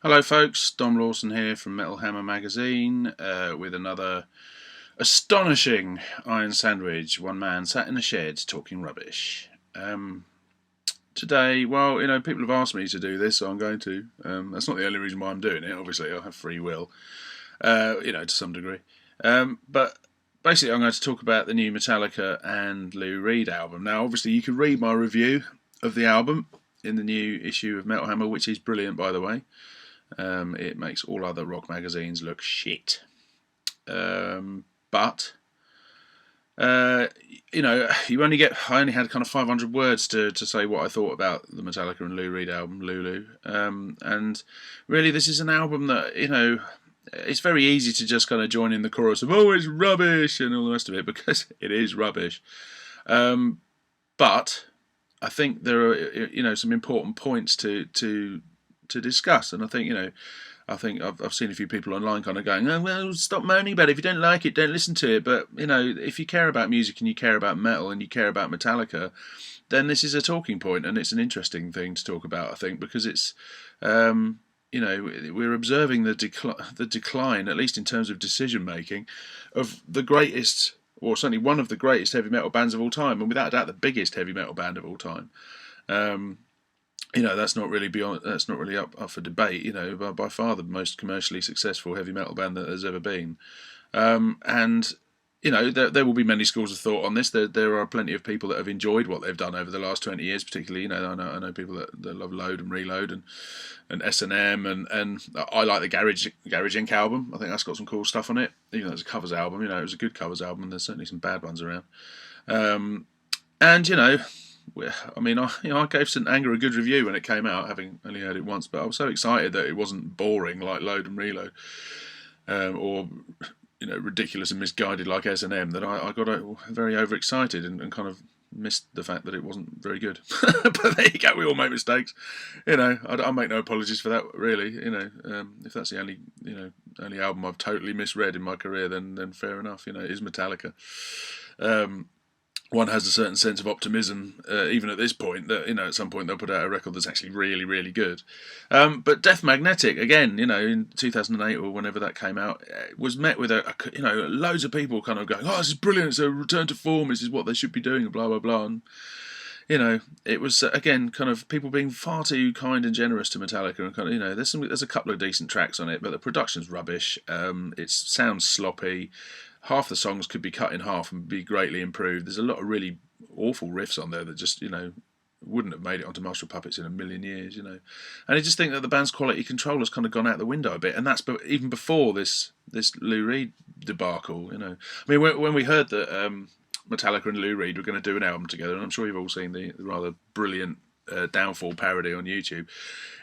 Hello folks, Dom Lawson here from Metal Hammer magazine with another astonishing iron sandwich. One man sat in a shed talking rubbish. Today, people have asked me to do this, so I'm going to. That's not the only reason why I'm doing it. Obviously, I have free will, to some degree. But basically, I'm going to talk about the new Metallica and Lou Reed album. Now, obviously, you can read my review of the album in the new issue of Metal Hammer, which is brilliant, by the way. It makes all other rock magazines look shit. But you only get. I only had kind of 500 words to say what I thought about the Metallica and Lou Reed album, Lulu. And really, this is an album that it's very easy to just kind of join in the chorus of "oh, it's rubbish" and all the rest of it, because it is rubbish. But I think there are some important points to discuss, and I think I've seen a few people online kind of going, "oh well, stop moaning about it. If you don't like it, don't listen to it." But if you care about music and you care about metal and you care about Metallica, then this is a talking point, and it's an interesting thing to talk about. I think because it's we're observing the decline, at least in terms of decision making, of the greatest, or certainly one of the greatest heavy metal bands of all time, and without a doubt the biggest heavy metal band of all time. That's not really up for debate. By far the most commercially successful heavy metal band that there's ever been. And there will be many schools of thought on this. There are plenty of people that have enjoyed what they've done over the last 20 years, particularly. I know people that love Load and Reload and S&M, and I like the Garage Inc. album. I think that's got some cool stuff on it. Even though it's a covers album, it was a good covers album, and there's certainly some bad ones around. I gave St. Anger a good review when it came out, having only heard it once, but I was so excited that it wasn't boring like Load and Reload, or ridiculous and misguided like S&M, that I got very overexcited and kind of missed the fact that it wasn't very good. But there you go, we all make mistakes. I make no apologies for that, really. If that's the only album I've totally misread in my career, then fair enough. It is Metallica. One has a certain sense of optimism, even at this point, that at some point they'll put out a record that's actually really, really good. But Death Magnetic, again, in 2008 or whenever that came out, was met with loads of people kind of going, "oh, this is brilliant! It's a return to form. This is what they should be doing," and blah blah blah. And it was again kind of people being far too kind and generous to Metallica, and kind of there's a couple of decent tracks on it, but the production's rubbish. It sounds sloppy. Half the songs could be cut in half and be greatly improved. There's a lot of really awful riffs on there that just wouldn't have made it onto Marshall Puppets in a million years. And I just think that the band's quality control has kind of gone out the window a bit, and that's even before this Lou Reed debacle. When we heard that Metallica and Lou Reed were going to do an album together, and I'm sure you've all seen the rather brilliant Downfall parody on YouTube.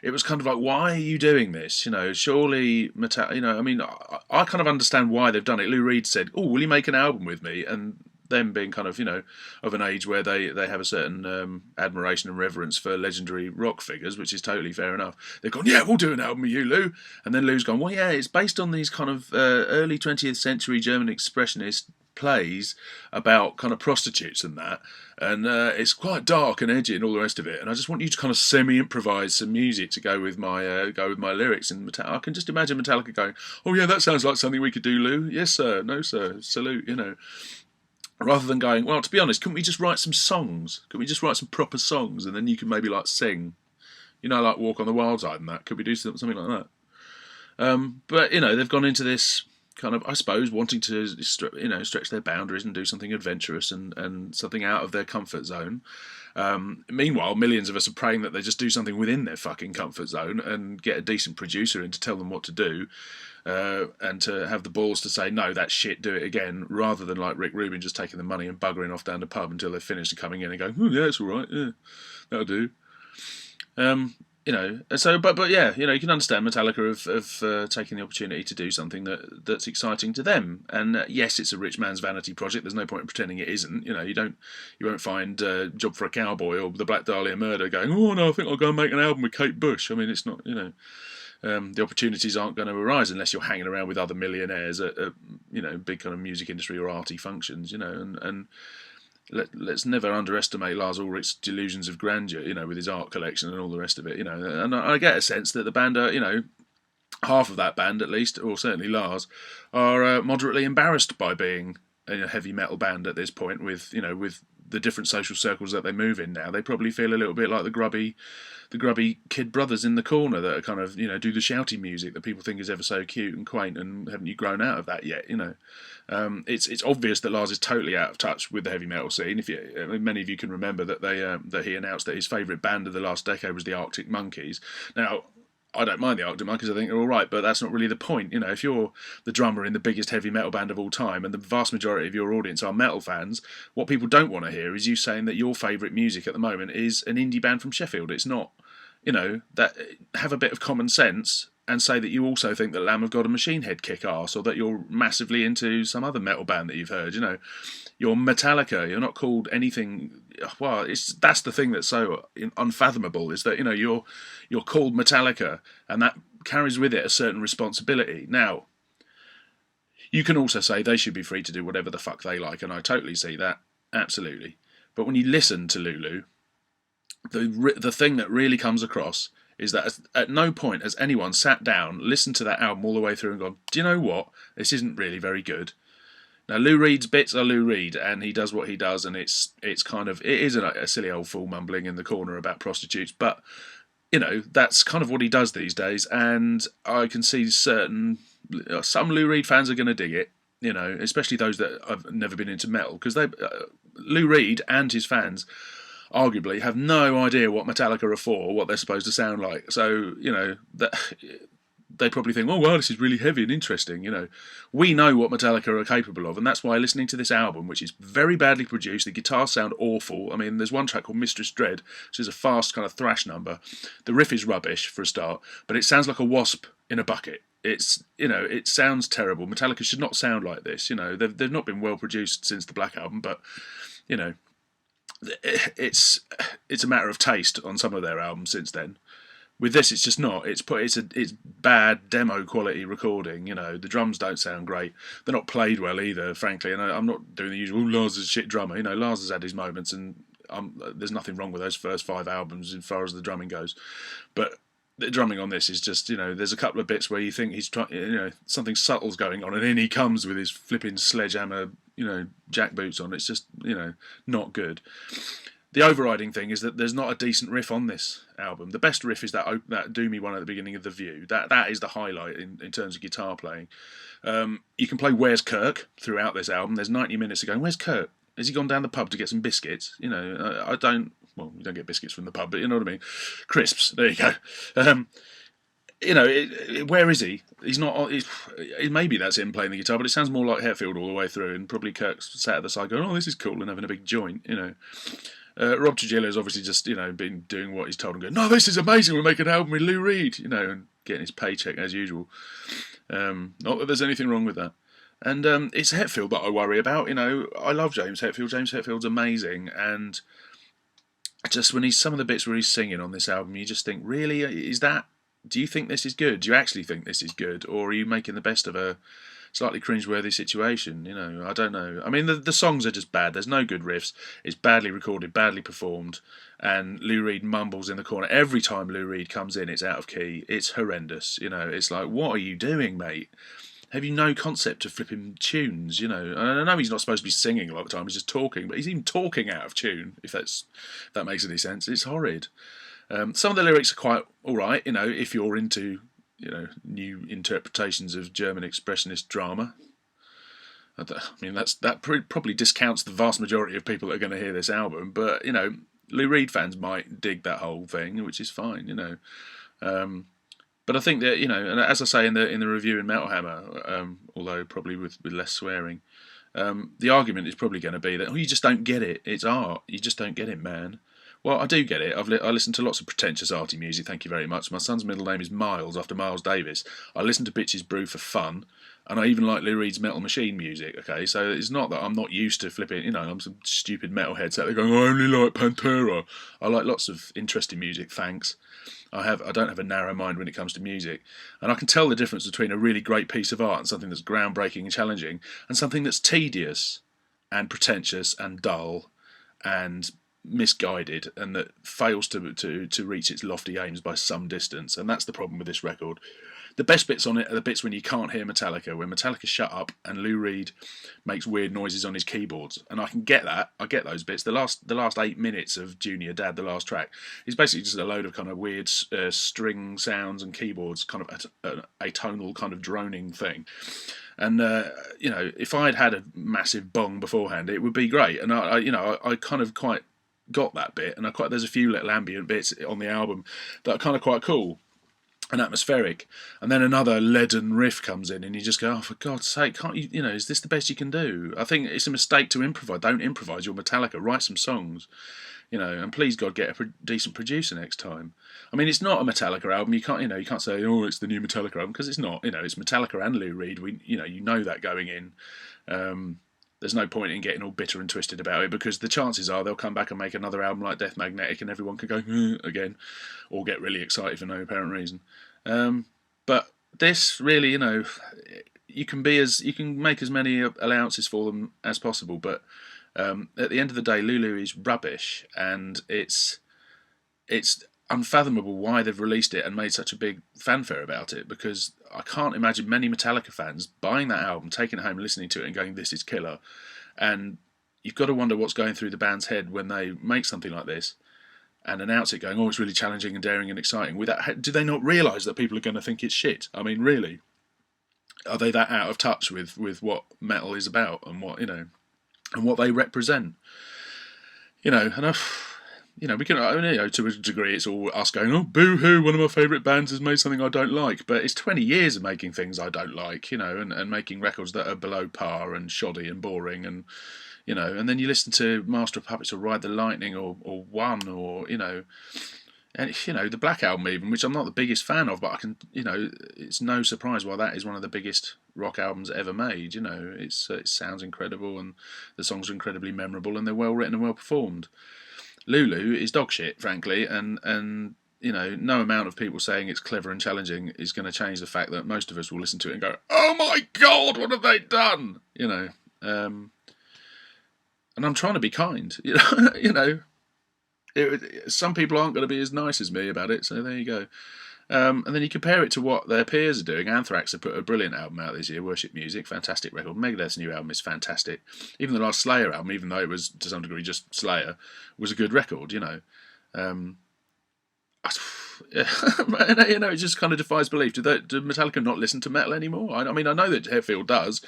It was kind of like, why are you doing this? Surely I kind of understand why they've done it. Lou Reed said, "oh, will you make an album with me?" And them being kind of of an age where they have a certain admiration and reverence for legendary rock figures, which is totally fair enough. They've gone, "yeah, we'll do an album with you, Lou." And then Lou's gone, "well, yeah, it's based on these kind of early 20th century German expressionist plays about kind of prostitutes and that, and it's quite dark and edgy and all the rest of it, and I just want you to kind of semi-improvise some music to go with my lyrics." And I can just imagine Metallica going, "oh yeah, that sounds like something we could do, Lou. Yes sir, no sir, salute," rather than going, "well, to be honest, couldn't we just write some songs? Could we just write some proper songs, and then you can maybe like sing, like Walk on the Wild Side and that? Could we do something like that?" But they've gone into this kind of, I suppose, wanting to stretch their boundaries and do something adventurous and something out of their comfort zone. Meanwhile, millions of us are praying that they just do something within their fucking comfort zone and get a decent producer in to tell them what to do, and to have the balls to say, "no, that's shit, do it again," rather than like Rick Rubin just taking the money and buggering off down the pub until they're finished and coming in and going, "oh yeah, it's all right, yeah, that'll do." But yeah, you can understand Metallica of taking the opportunity to do something that's exciting to them. And yes, it's a rich man's vanity project. There's no point in pretending it isn't. You won't find Job for a Cowboy or the Black Dahlia Murder going, "oh no, I think I'll go and make an album with Kate Bush." I mean, it's not, the opportunities aren't going to arise unless you're hanging around with other millionaires at big kind of music industry or arty functions, and let's never underestimate Lars Ulrich's delusions of grandeur, with his art collection and all the rest of it, and I get a sense that the band are, half of that band at least, or certainly Lars, are moderately embarrassed by being a heavy metal band at this point. With with the different social circles that they move in now, they probably feel a little bit like the grubby kid brothers in the corner that are kind of do the shouty music that people think is ever so cute and quaint. And haven't you grown out of that yet? It's obvious that Lars is totally out of touch with the heavy metal scene. Many of you can remember that that he announced that his favourite band of the last decade was the Arctic Monkeys. Now, I don't mind the Arctic Monkeys, I think they're all right, but that's not really the point. If you're the drummer in the biggest heavy metal band of all time and the vast majority of your audience are metal fans, what people don't want to hear is you saying that your favourite music at the moment is an indie band from Sheffield. It's not. That have a bit of common sense and say that you also think that Lamb of God and Machine Head kick ass, or that you're massively into some other metal band that you've heard. You're Metallica. You're not called anything. Well, that's the thing that's so unfathomable, is that you're called Metallica, and that carries with it a certain responsibility. Now, you can also say they should be free to do whatever the fuck they like, and I totally see that, absolutely. But when you listen to Lulu, the thing that really comes across is that at no point has anyone sat down, listened to that album all the way through and gone, do you know what? This isn't really very good. Now, Lou Reed's bits are Lou Reed, and he does what he does, and it's kind of, it is a silly old fool mumbling in the corner about prostitutes, but, that's kind of what he does these days, and I can see some Lou Reed fans are going to dig it, especially those that have never been into metal, because Lou Reed and his fans arguably have no idea what Metallica are for, what they're supposed to sound like. So, that they probably think, oh, well, this is really heavy and interesting. We know what Metallica are capable of, and that's why listening to this album, which is very badly produced, the guitars sound awful. I mean, there's one track called Mistress Dread, which is a fast kind of thrash number. The riff is rubbish for a start, but it sounds like a wasp in a bucket. It sounds terrible. Metallica should not sound like this. They've not been well produced since the Black Album, but it's a matter of taste on some of their albums since then. With this, it's just not. It's bad demo quality recording. The drums don't sound great. They're not played well either, frankly. And I'm not doing the usual. Lars is a shit drummer. Lars has had his moments, and there's nothing wrong with those first 5 albums as far as the drumming goes. But the drumming on this is just, there's a couple of bits where you think he's trying, something subtle's going on, and in he comes with his flipping sledgehammer, jack boots on. It's just, not good. The overriding thing is that there's not a decent riff on this album. The best riff is that doomy one at the beginning of The View. That is the highlight in terms of guitar playing. You can play Where's Kirk throughout this album. There's 90 minutes of going, where's Kirk? Has he gone down the pub to get some biscuits? I don't... Well, you don't get biscuits from the pub, but you know what I mean. Crisps. There you go. Where is he? He's not. Maybe that's him playing the guitar, but it sounds more like Hetfield all the way through, and probably Kirk's sat at the side going, "Oh, this is cool," and having a big joint. Rob Trujillo's obviously just been doing what he's told and going, "No, this is amazing. We're making an album with Lou Reed," and getting his paycheck as usual. Not that there's anything wrong with that. And it's Hetfield that I worry about. I love James Hetfield. James Hetfield's amazing, and just when some of the bits where he's singing on this album, you just think, really, is that? Do you think this is good? Do you actually think this is good, or are you making the best of a slightly cringeworthy situation? I don't know. I mean, the songs are just bad. There's no good riffs. It's badly recorded, badly performed, and Lou Reed mumbles in the corner. Every time Lou Reed comes in, it's out of key. It's horrendous. It's like, what are you doing, mate? Have you no concept of flipping tunes? And I know he's not supposed to be singing a lot of the time. He's just talking, but he's even talking out of tune. If that makes any sense, it's horrid. Some of the lyrics are quite all right. If you're into new interpretations of German expressionist drama. I mean, that probably discounts the vast majority of people that are going to hear this album. But Lou Reed fans might dig that whole thing, which is fine. But I think that and as I say in the review in Metal Hammer, although probably with less swearing, the argument is probably going to be that you just don't get it. It's art. You just don't get it, man. Well, I do get it. I listen to lots of pretentious arty music. Thank you very much. My son's middle name is Miles after Miles Davis. I listen to Bitches Brew for fun, and I even like Lou Reed's Metal Machine music. Okay, so it's not that I'm not used to flipping. I'm some stupid metalheads out there going, I only like Pantera. I like lots of interesting music. Thanks. I don't have a narrow mind when it comes to music, and I can tell the difference between a really great piece of art and something that's groundbreaking and challenging, and something that's tedious and pretentious and dull and misguided and that fails to reach its lofty aims by some distance, and that's the problem with this record. The best bits on it are the bits when you can't hear Metallica, when Metallica shut up and Lou Reed makes weird noises on his keyboards, and I can get that. I get those bits. The last 8 minutes of Junior Dad, the last track, is basically just a load of kind of weird string sounds and keyboards, kind of a tonal kind of droning thing. And if I'd had a massive bong beforehand, it would be great. And I kind of quite got that bit, and there's a few little ambient bits on the album that are kind of quite cool and atmospheric, and then another leaden riff comes in, and you just go, "Oh, for God's sake, can't you? Is this the best you can do?" I think it's a mistake to improvise. Don't improvise. You're Metallica. Write some songs, and please God, get a decent producer next time. I mean, it's not a Metallica album. You can't say, "Oh, it's the new Metallica album," because it's not. It's Metallica and Lou Reed. You know that going in. There's no point in getting all bitter and twisted about it, because the chances are they'll come back and make another album like Death Magnetic, and everyone can go again, or get really excited for no apparent reason. But this really, you can make as many allowances for them as possible. But at the end of the day, Lulu is rubbish, and it's unfathomable why they've released it and made such a big fanfare about it, because I can't imagine many Metallica fans buying that album, taking it home, listening to it and going, "This is killer." And you've got to wonder what's going through the band's head when they make something like this and announce it going, "Oh, it's really challenging and daring and exciting." Do they not realise that people are going to think it's shit? I mean, really? Are they that out of touch with what metal is about and and what they represent? We can, to a degree, it's all us going, "Oh, boo-hoo, one of my favourite bands has made something I don't like." But it's 20 years of making things I don't like, and making records that are below par and shoddy and boring, and and then you listen to Master of Puppets or Ride the Lightning or One or, and, the Black Album even, which I'm not the biggest fan of, but I can, it's no surprise why that is one of the biggest rock albums ever made. It sounds incredible, and the songs are incredibly memorable, and they're well written and well performed. Lulu is dog shit, frankly, and no amount of people saying it's clever and challenging is going to change the fact that most of us will listen to it and go, "Oh my God, what have they done?" And I'm trying to be kind, some people aren't going to be as nice as me about it, so there you go. And then you compare it to what their peers are doing. Anthrax have put a brilliant album out this year, Worship Music, fantastic record. Megadeth's new album is fantastic. Even the last Slayer album, even though it was to some degree just Slayer, was a good record. It just kind of defies belief. Do Metallica not listen to metal anymore? I mean, I know that Hetfield does,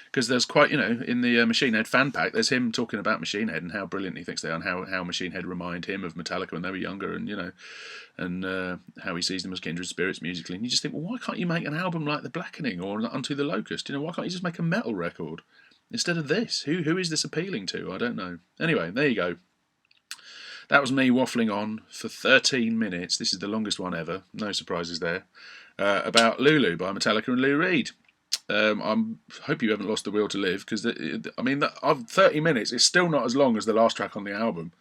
because there's quite, in the Machine Head fan pack, there's him talking about Machine Head and how brilliant he thinks they are, and how Machine Head remind him of Metallica when they were younger, and how he sees them as kindred spirits musically. And you just think, well, why can't you make an album like The Blackening or Unto the Locust? Why can't you just make a metal record instead of this? Who is this appealing to? I don't know. Anyway, there you go. That was me waffling on for 13 minutes. This is the longest one ever. No surprises there. About Lulu by Metallica and Lou Reed. I hope you haven't lost the will to live, because 30 minutes is still not as long as the last track on the album.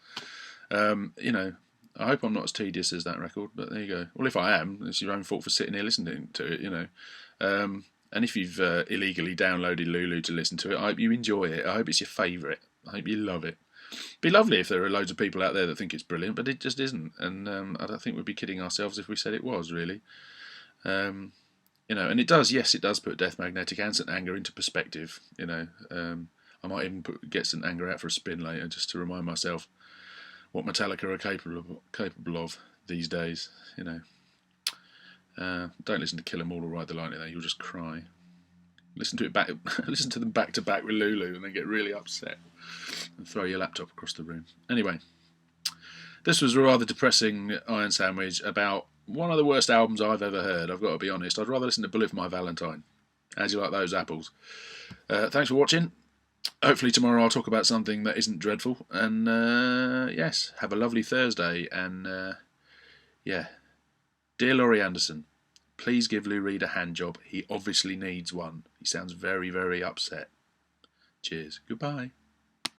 I hope I'm not as tedious as that record, but there you go. Well, if I am, it's your own fault for sitting here listening to it, And if you've illegally downloaded Lulu to listen to it, I hope you enjoy it. I hope it's your favourite. I hope you love it. It'd be lovely if there are loads of people out there that think it's brilliant, but it just isn't. And I don't think we'd be kidding ourselves if we said it was, really. And it does put Death Magnetic and St. Anger into perspective. I might even get St. Anger out for a spin later, just to remind myself what Metallica are capable of these days. Don't listen to Kill 'Em All or Ride the Lightning, though. You'll just cry. Listen to them back to back with Lulu, and then get really upset and throw your laptop across the room. Anyway, this was a rather depressing Iron Sandwich about one of the worst albums I've ever heard. I've got to be honest. I'd rather listen to Bullet for My Valentine. How'd you like those apples? Thanks for watching. Hopefully tomorrow I'll talk about something that isn't dreadful. And yes, have a lovely Thursday. And dear Laurie Anderson, please give Lou Reed a hand job. He obviously needs one. He sounds very, very upset. Cheers. Goodbye.